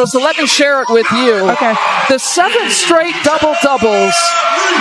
So let me share it with you. Okay. The 7 straight double-doubles.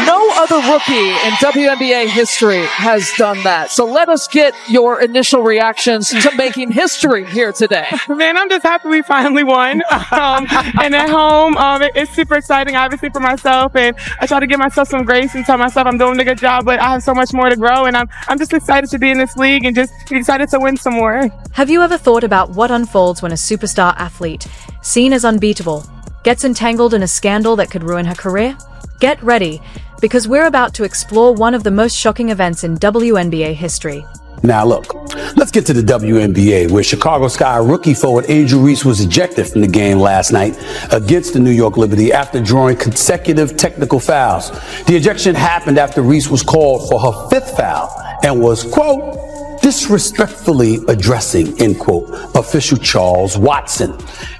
No other rookie in WNBA history has done that. So let us get your initial reactions to making history here today. Man, I'm just happy we finally won. And at home, it's super exciting, obviously, for myself. And I try to give myself some grace and tell myself I'm doing a good job, but I have so much more to grow. And I'm just excited to be in this league and just excited to win some more. Have you ever thought about what unfolds when a superstar athlete, seen as unbeatable, gets entangled in a scandal that could ruin her career? Get ready, because we're about to explore one of the most shocking events in WNBA history. Now look, let's get to the WNBA, where Chicago Sky rookie forward Angel Reese was ejected from the game last night against the New York Liberty after drawing consecutive technical fouls. The ejection happened after Reese was called for her 5th foul and was, quote, disrespectfully addressing, end quote, official Charles Watson.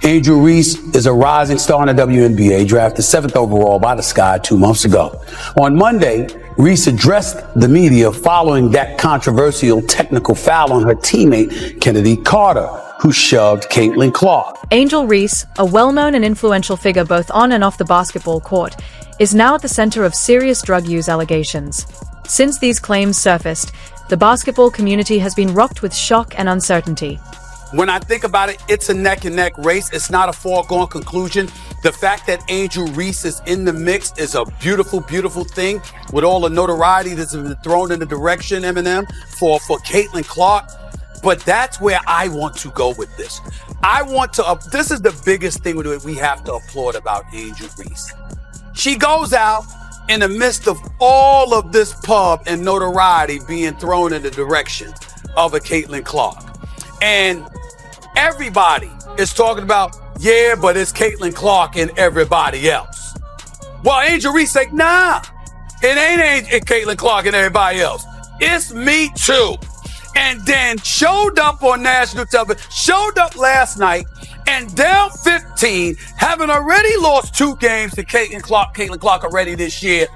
Angel Reese is a rising star in the WNBA, drafted 7th overall by the Sky 2 months ago. On Monday, Reese addressed the media following that controversial technical foul on her teammate, Kennedy Carter, who shoved Caitlin Clark. Angel Reese, a well-known and influential figure both on and off the basketball court, is now at the center of serious drug use allegations. Since these claims surfaced, the basketball community has been rocked with shock and uncertainty. When I think about it, it's a neck-and-neck race. It's not a foregone conclusion. The fact that Angel Reese is in the mix is a beautiful, beautiful thing with all the notoriety that's been thrown in the direction, Eminem, for Caitlin Clark. But that's where I want to go with this. This is the biggest thing we have to applaud about Angel Reese. She goes out in the midst of all of this pub and notoriety being thrown in the direction of a Caitlin Clark. And everybody is talking about, yeah, but it's Caitlin Clark and everybody else. Well, Angel Reese said, nah, it ain't Caitlin Clark and everybody else. It's me too. And then showed up on national television, showed up last night, and down 15, having already lost 2 games to Caitlin Clark already this year,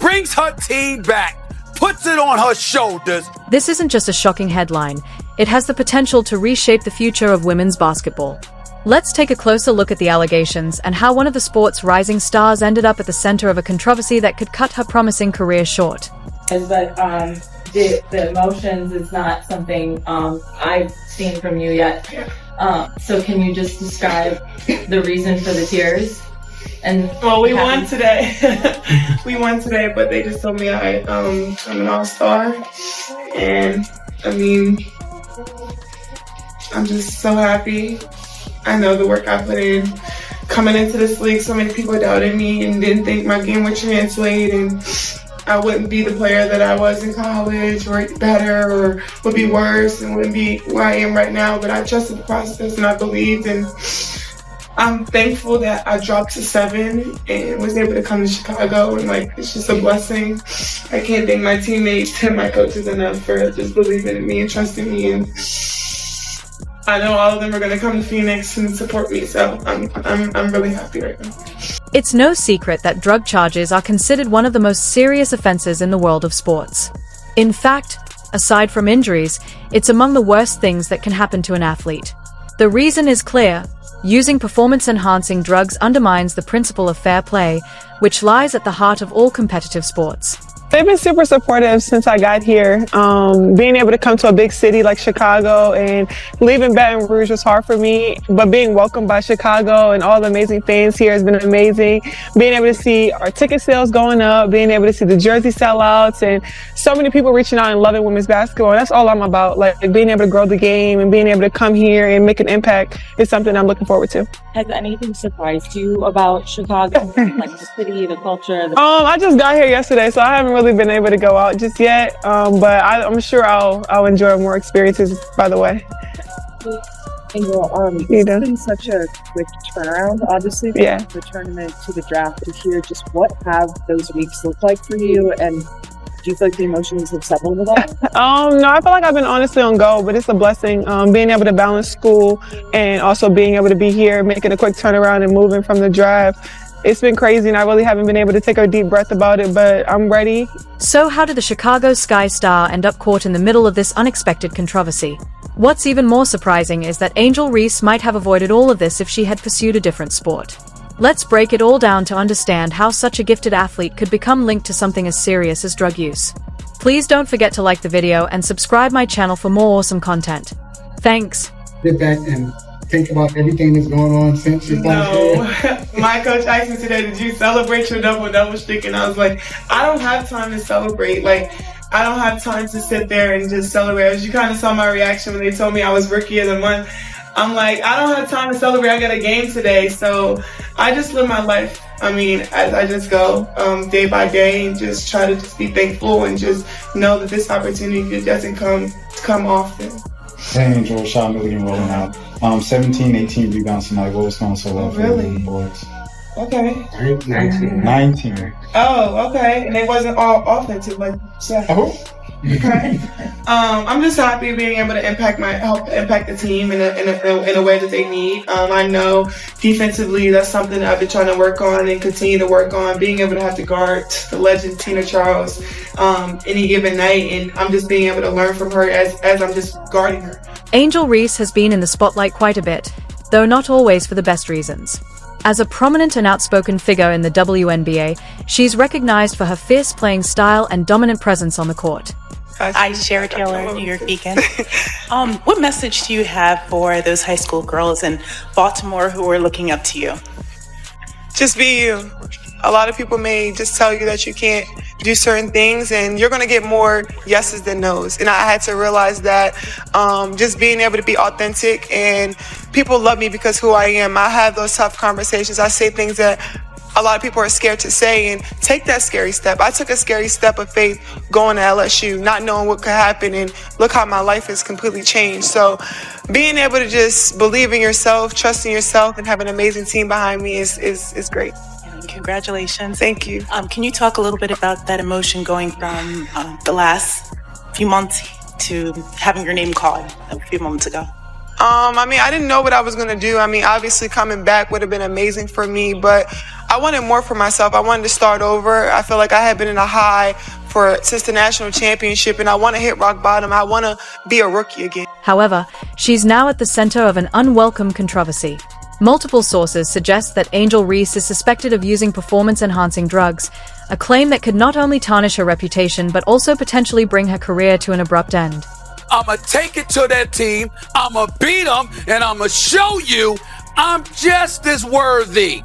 brings her team back, puts it on her shoulders. This isn't just a shocking headline. It has the potential to reshape the future of women's basketball. Let's take a closer look at the allegations and how one of the sport's rising stars ended up at the center of a controversy that could cut her promising career short. But the emotions is not something I've seen from you yet. So can you just describe the reason for the tears? Well, we won today. We won today, but they just told me I'm an all-star. And I mean, I'm just so happy. I know the work I put in coming into this league. So many people doubted me and didn't think my game would translate and I wouldn't be the player that I was in college or better or would be worse and wouldn't be where I am right now. But I trusted the process and I believed, and I'm thankful that I dropped to 7 and was able to come to Chicago, and it's just a blessing. I can't thank my teammates and my coaches enough for just believing in me and trusting me, and I know all of them are going to come to Phoenix and support me, so I'm really happy right now. It's no secret that drug charges are considered one of the most serious offenses in the world of sports. In fact, aside from injuries, it's among the worst things that can happen to an athlete. The reason is clear. Using performance-enhancing drugs undermines the principle of fair play, which lies at the heart of all competitive sports. They've been super supportive since I got here. Being able to come to a big city like Chicago and leaving Baton Rouge was hard for me, but being welcomed by Chicago and all the amazing fans here has been amazing. Being able to see our ticket sales going up, being able to see the jersey sellouts, and so many people reaching out and loving women's basketball. And that's all I'm about. Being able to grow the game and being able to come here and make an impact is something I'm looking forward to. Has anything surprised you about Chicago, like the city, the culture? I just got here yesterday, so I haven't really been able to go out just yet. But I'm sure I'll enjoy more experiences by the way. Angel, it's been such a quick turnaround, obviously, from the tournament to the draft to here. Just what have those weeks looked like for you, and do you feel like the emotions have settled with that? No, I feel like I've been honestly on go, but it's a blessing. Being able to balance school and also being able to be here, making a quick turnaround and moving from the draft. It's been crazy and I really haven't been able to take a deep breath about it, but I'm ready. So how did the Chicago Sky star end up caught in the middle of this unexpected controversy? What's even more surprising is that Angel Reese might have avoided all of this if she had pursued a different sport. Let's break it all down to understand how such a gifted athlete could become linked to something as serious as drug use. Please don't forget to like the video and subscribe my channel for more awesome content. Thanks. Sit back and think about everything that's going on since you're No, my coach asked me today, did you celebrate your double stick? And I was like, I don't have time to celebrate. Like, I don't have time to sit there and just celebrate. As you kind of saw my reaction when they told me I was Rookie of the Month. I'm like, I don't have time to celebrate. I got a game today. So I just live my life. I mean, as I just go day by day and just try to just be thankful and just know that this opportunity doesn't come often. Hey, Angel, Sean Milligan rolling out. 17, 18 rebounds tonight. What was going so well for the boys? Okay. 19. Oh, okay. And it wasn't all offensive, like you said. Oh. Okay. I'm just happy being able to help impact the team in a way that they need. I know defensively that's something that I've been trying to work on and continue to work on. Being able to have to guard the legend Tina Charles any given night, and I'm just being able to learn from her as I'm just guarding her. Angel Reese has been in the spotlight quite a bit, though not always for the best reasons. As a prominent and outspoken figure in the WNBA, she's recognized for her fierce playing style and dominant presence on the court. Hi, Shara Taylor, New York Beacon. What message do you have for those high school girls in Baltimore who are looking up to you? Just be you. A lot of people may just tell you that you can't do certain things, and you're going to get more yeses than nos. And I had to realize that just being able to be authentic, and people love me because who I am. I have those tough conversations. I say things that a lot of people are scared to say, and take that scary step. I took a scary step of faith going to LSU, not knowing what could happen, and look how my life has completely changed. So being able to just believe in yourself, trusting yourself, and have an amazing team behind me is great. Congratulations. Thank you. Can you talk a little bit about that emotion going from the last few months to having your name called a few moments ago? I mean, I didn't know what I was going to do. I mean, obviously coming back would have been amazing for me, but I wanted more for myself. I wanted to start over. I feel like I had been in a high since the national championship, and I want to hit rock bottom. I want to be a rookie again. However, she's now at the center of an unwelcome controversy. Multiple sources suggest that Angel Reese is suspected of using performance-enhancing drugs, a claim that could not only tarnish her reputation but also potentially bring her career to an abrupt end. I'ma take it to that team, I'ma beat them, and I'ma show you I'm just as worthy.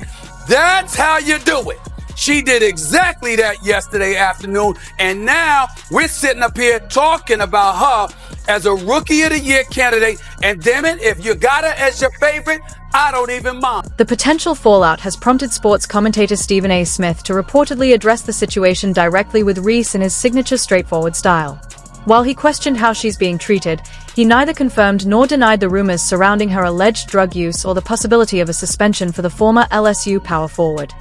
That's how you do it. She did exactly that yesterday afternoon, and now we're sitting up here talking about her as a Rookie of the Year candidate, and damn it, if you got her as your favorite, I don't even mind. The potential fallout has prompted sports commentator Stephen A. Smith to reportedly address the situation directly with Reese in his signature straightforward style. While he questioned how she's being treated, he neither confirmed nor denied the rumors surrounding her alleged drug use or the possibility of a suspension for the former LSU power forward.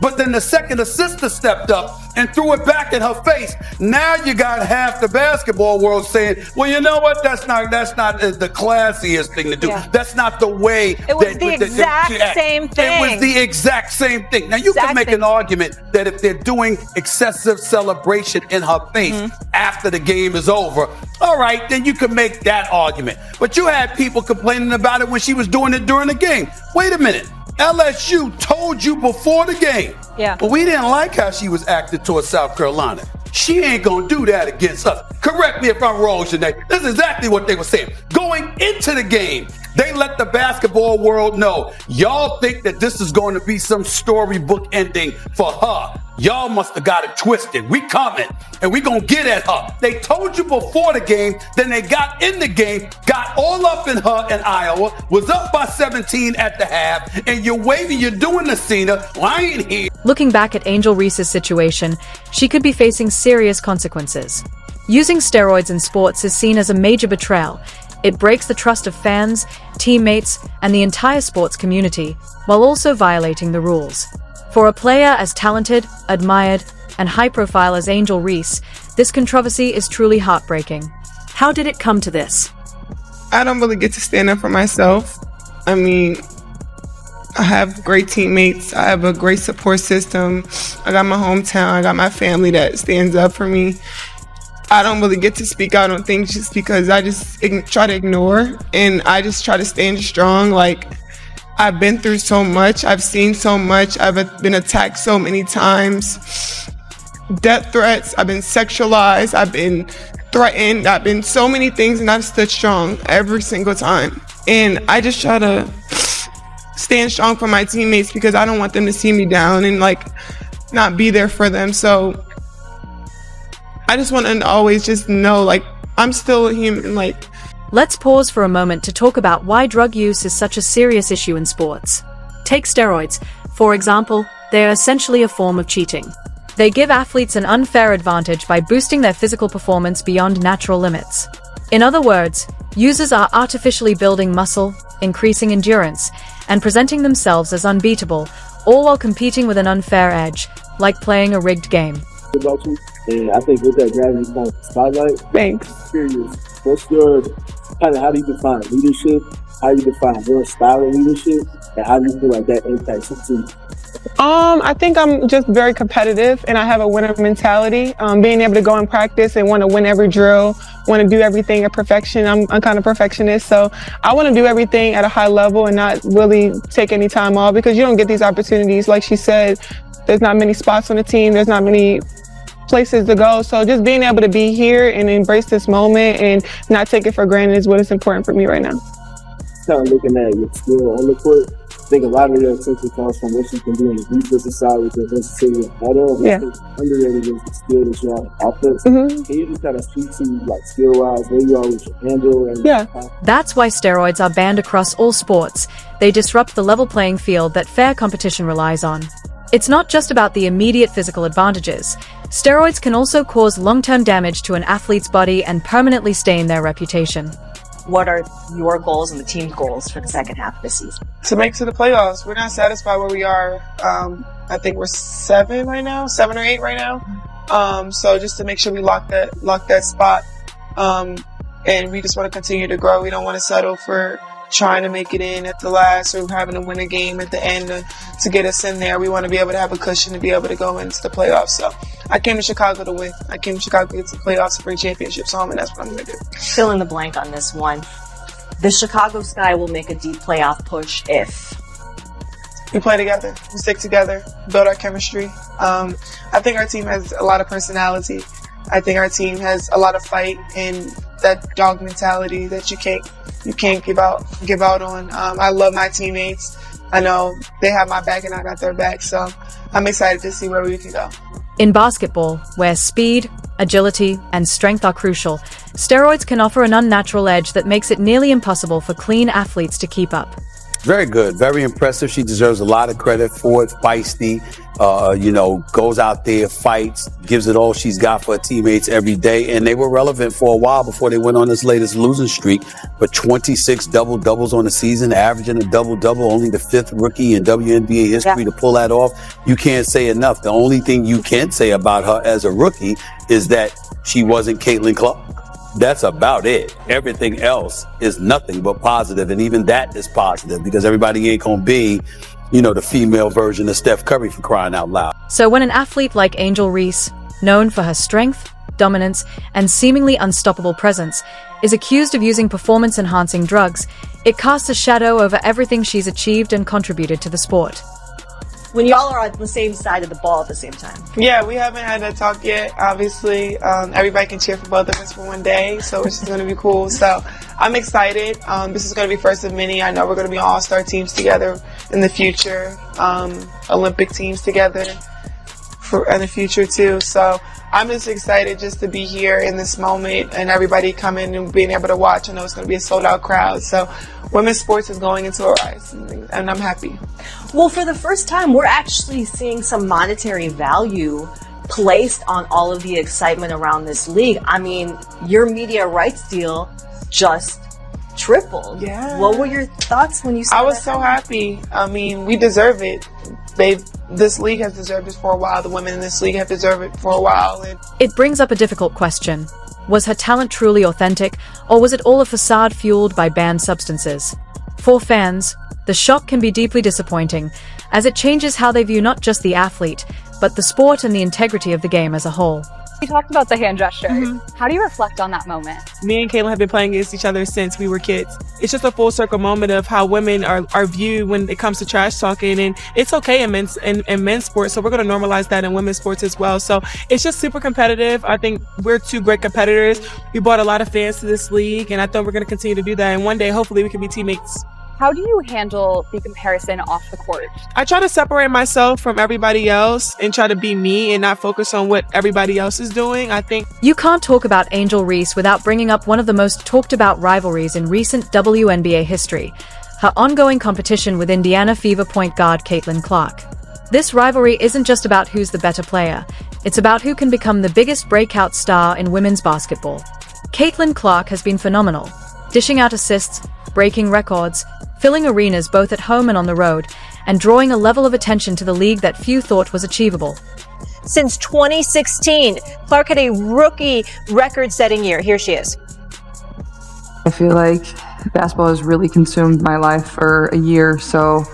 But then the second assistant stepped up and threw it back in her face. Now you got half the basketball world saying, well, you know what? That's not the classiest thing to do. Yeah. That's not the way. It was the exact same thing. It was the exact same thing. Now you can make an argument that if they're doing excessive celebration in her face after the game is over, all right, then you can make that argument. But you had people complaining about it when she was doing it during the game. Wait a minute. LSU told you before the game. Yeah. But we didn't like how she was acting towards South Carolina. She ain't gonna do that against us. Correct me if I'm wrong, Sinead. This is exactly what they were saying. Going into the game, they let the basketball world know, y'all think that this is going to be some storybook ending for her. Y'all must have got it twisted. We coming, and we gonna get at her. They told you before the game, then they got in the game, got all up in her in Iowa, was up by 17 at the half, and you're waving, you're doing the Cena. Well, I ain't here. Looking back at Angel Reese's situation, she could be facing serious consequences. Using steroids in sports is seen as a major betrayal. It breaks the trust of fans, teammates, and the entire sports community, while also violating the rules. For a player as talented, admired, and high-profile as Angel Reese, this controversy is truly heartbreaking. How did it come to this? I don't really get to stand up for myself. I mean, I have great teammates. I have a great support system. I got my hometown. I got my family that stands up for me. I don't really get to speak out on things just because I just try to ignore, and I just try to stand strong. Like, I've been through so much. I've seen so much. I've been attacked so many times. Death threats. I've been sexualized. I've been threatened. I've been so many things, and I've stood strong every single time. And I just try to stand strong for my teammates because I don't want them to see me down and like not be there for them. So I just want to always just know, like, I'm still a human. Like, Let's pause for a moment to talk about why drug use is such a serious issue in sports. Take steroids, for example. They are essentially a form of cheating. They give athletes an unfair advantage by boosting their physical performance beyond natural limits. In other words, users are artificially building muscle, increasing endurance, and presenting themselves as unbeatable, all while competing with an unfair edge, like playing a rigged game. About you, and I think with that gravity kind of spotlight, thanks. Curious, what's your how do you define leadership? How do you define your style of leadership? And how do you feel like that impacts your team? I think I'm just very competitive, and I have a winner mentality. Being able to go and practice and want to win every drill, want to do everything at perfection. I'm kind of perfectionist, so I want to do everything at a high level and not really take any time off, because you don't get these opportunities. Like she said, there's not many spots on the team. There's not many places to go. So just being able to be here and embrace this moment and not take it for granted is what is important for me right now. Kind of looking at your skill on the court, I think a lot of your attention comes from what you can do on the defensive side with your versatility. Underrated is the skill that you have on offense. Can you just kind of speak to, like, skill-wise, where you are with your handle? And That's why steroids are banned across all sports. They disrupt the level playing field that fair competition relies on. It's not just about the immediate physical advantages. Steroids can also cause long-term damage to an athlete's body and permanently stain their reputation. What are your goals and the team's goals for the second half of the season? To make it to the playoffs. We're not satisfied where we are. I think we're 7 or 8 right now. So just to make sure we lock that spot. And we just want to continue to grow. We don't want to settle for trying to make it in at the last or having to win a game at the end to get us in there. We want to be able to have a cushion to be able to go into the playoffs. So I came to Chicago to win. I came to Chicago to get to the playoffs to bring championships home, and that's what I'm going to do. Fill in the blank on this one. The Chicago Sky will make a deep playoff push if we play together, we stick together, build our chemistry. I think our team has a lot of personality. I think our team has a lot of fight and that dog mentality that you can't give out on. I love my teammates. I know they have my back and I got their back, so I'm excited to see where we can go. In basketball, where speed, agility, and strength are crucial, steroids can offer an unnatural edge that makes it nearly impossible for clean athletes to keep up. Very good. Very impressive. She deserves a lot of credit for it. Feisty, goes out there, fights, gives it all she's got for her teammates every day. And they were relevant for a while before they went on this latest losing streak. But 26 double-doubles on the season, averaging a double-double, only the 5th rookie in WNBA history to pull that off. You can't say enough. The only thing you can say about her as a rookie is that she wasn't Caitlin Clark. That's about it. Everything else is nothing but positive. And even that is positive because everybody ain't going to be, the female version of Steph Curry, for crying out loud. So when an athlete like Angel Reese, known for her strength, dominance, and seemingly unstoppable presence, is accused of using performance-enhancing drugs, it casts a shadow over everything she's achieved and contributed to the sport. When y'all are on the same side of the ball at the same time. Yeah, we haven't had that talk yet. Obviously, everybody can cheer for both of us for one day, so it's just going to be cool. So I'm excited. This is going to be first of many. I know we're going to be all-star teams together in the future, Olympic teams together in the future too. So I'm just excited just to be here in this moment and everybody coming and being able to watch. I know it's going to be a sold-out crowd. So women's sports is going into a rise, and I'm happy. Well, for the first time, we're actually seeing some monetary value placed on all of the excitement around this league. I mean, your media rights deal just tripled. Yeah. What were your thoughts when you saw that? I was so happy. I mean, we deserve it. This league has deserved it for a while. The women in this league have deserved it for a while. It brings up a difficult question. Was her talent truly authentic, or was it all a facade fueled by banned substances? For fans, the shock can be deeply disappointing, as it changes how they view not just the athlete, but the sport and the integrity of the game as a whole. You talked about the hand gesture. How do you reflect on that moment? Me and Caitlin have been playing against each other since we were kids. It's just a full circle moment of how women are viewed when it comes to trash talking, and it's okay in men's sports. So we're going to normalize that in women's sports as well. So it's just super competitive. I think we're two great competitors. We brought a lot of fans to this league, and I think we're going to continue to do that. And one day, hopefully, we can be teammates. How do you handle the comparison off the court? I try to separate myself from everybody else and try to be me and not focus on what everybody else is doing. I think You can't talk about Angel Reese without bringing up one of the most talked about rivalries in recent WNBA history, her ongoing competition with Indiana Fever point guard Caitlin Clark. This rivalry isn't just about who's the better player, it's about who can become the biggest breakout star in women's basketball. Caitlin Clark has been phenomenal, dishing out assists, breaking records, filling arenas both at home and on the road, and drawing a level of attention to the league that few thought was achievable. Since 2016, Clark had a rookie record-setting year. Here she is. I feel like basketball has really consumed my life for a year, so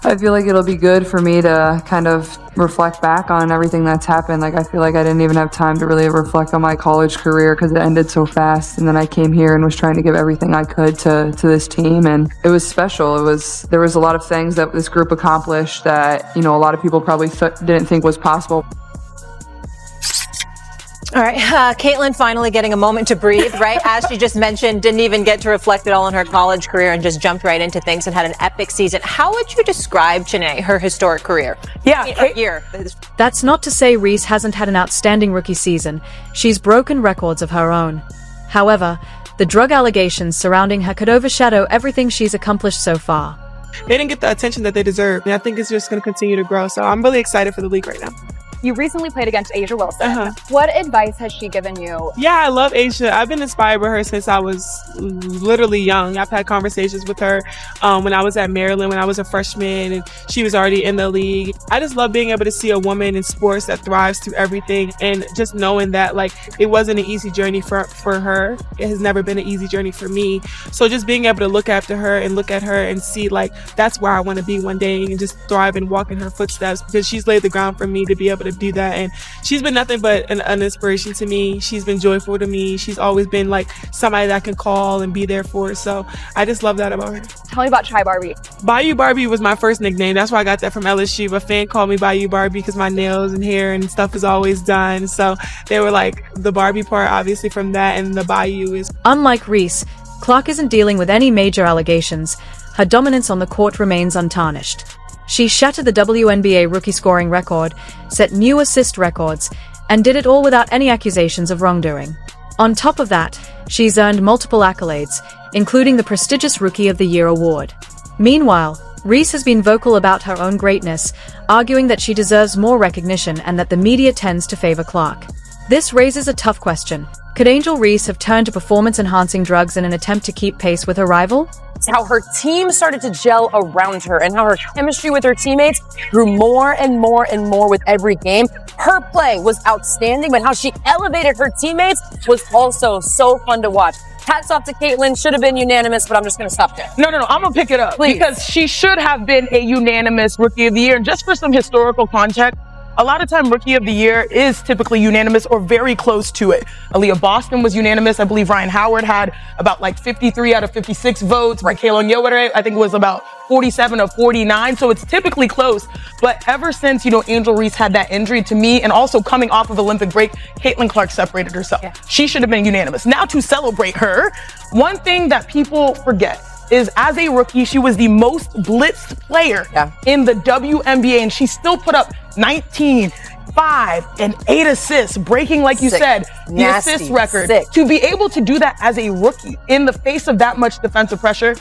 I feel like it'll be good for me to kind of reflect back on everything that's happened. Like, I feel like I didn't even have time to really reflect on my college career because it ended so fast, and then I came here and was trying to give everything I could to this team, and it was special. There was a lot of things that this group accomplished that, you know, a lot of people probably didn't think was possible. All right, Caitlin finally getting a moment to breathe, right? As she just mentioned, didn't even get to reflect at all on her college career and just jumped right into things and had an epic season. How would you describe, Janae, her historic career? That's not to say Reese hasn't had an outstanding rookie season. She's broken records of her own. However, the drug allegations surrounding her could overshadow everything she's accomplished so far. they didn't get the attention that they deserve. And I think it's just going to continue to grow. So I'm really excited for the league right now. You recently played against Asia Wilson. What advice has she given you? Yeah, I love Asia. I've been inspired by her since I was literally young. I've had conversations with her when I was at Maryland, when I was a freshman, and she was already in the league. I just love being able to see a woman in sports that thrives through everything, and just knowing that, like, it wasn't an easy journey for her. It has never been an easy journey for me. So just being able to look after her and look at her and see, like, that's where I want to be one day, and just thrive and walk in her footsteps, because she's laid the ground for me to be able to do that. And she's been nothing but an inspiration to me. She's been joyful to me. She's always been like somebody that I can call and be there for. So I just love that about her. Tell me about Chai Barbie. Bayou Barbie was my first nickname. That's why I got that from LSU. A fan called me Bayou Barbie because my nails and hair and stuff is always done. So they were like, the Barbie part obviously from that, and the Bayou is. Unlike Reese, Clark isn't dealing with any major allegations. Her dominance on the court remains untarnished. She shattered the WNBA rookie scoring record, set new assist records, and did it all without any accusations of wrongdoing. On top of that, she's earned multiple accolades, including the prestigious Rookie of the Year award. Meanwhile, Reese has been vocal about her own greatness, arguing that she deserves more recognition and that the media tends to favor Clark. This raises a tough question. Could Angel Reese have turned to performance-enhancing drugs in an attempt to keep pace with her rival? How her team started to gel around her and how her chemistry with her teammates grew more and more and more with every game. Her play was outstanding, but how she elevated her teammates was also so fun to watch. Hats off to Caitlin. Should have been unanimous, but I'm just going to stop there. No, I'm going to pick it up. Please. Because she should have been a unanimous Rookie of the Year. And just for some historical context, a lot of time Rookie of the Year is typically unanimous or very close to it. Aaliyah Boston was unanimous. I believe Ryan Howard had about like 53 out of 56 votes. Michaela Onyewere, I think it was about 47 of 49. So it's typically close. But ever since, Angel Reese had that injury, to me, and also coming off of Olympic break, Caitlin Clark separated herself. Yeah. She should have been unanimous. Now, to celebrate her, one thing that people forget is as a rookie, she was the most blitzed player in the WNBA, and she still put up 19, 5, and 8 assists, breaking, like you said, the assist record. To be able to do that as a rookie in the face of that much defensive pressure.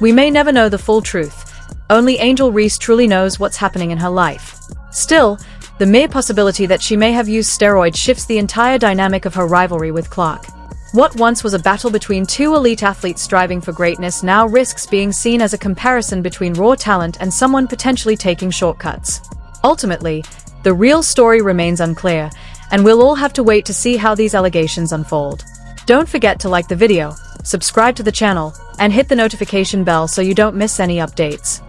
We may never know the full truth. Only Angel Reese truly knows what's happening in her life. Still, the mere possibility that she may have used steroids shifts the entire dynamic of her rivalry with Clark. What once was a battle between two elite athletes striving for greatness now risks being seen as a comparison between raw talent and someone potentially taking shortcuts. Ultimately, the real story remains unclear, and we'll all have to wait to see how these allegations unfold. Don't forget to like the video, subscribe to the channel, and hit the notification bell so you don't miss any updates.